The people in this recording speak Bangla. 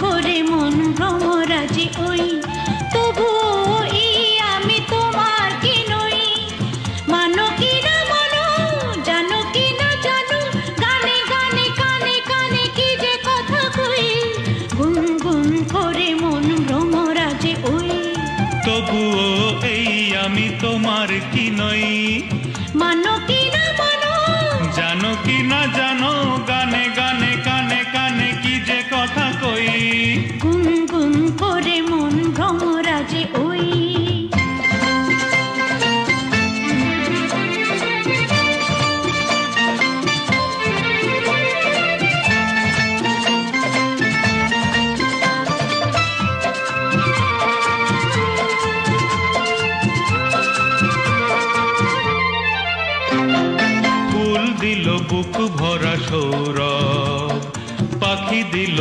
করে মন ভ্রমরাজি ওই, তবুও এই আমি তোমার কি নই। মানো কি না মানো, জানো কি না জানো, গানে গানে কানে কানে কি যে কথা কই, গুনগুন করে মন ভ্রমরাজি ওই, তবুও এই আমি তোমার কি নই। মানো কি না মানো, জানো কি না জানো, গানে গানে কানে কানে কি যে কথা কই, গুনগুন করে মন ভ্রমরাজি ওই। ফুল দিল বুক ভরা সৌরভ, পাখি দিল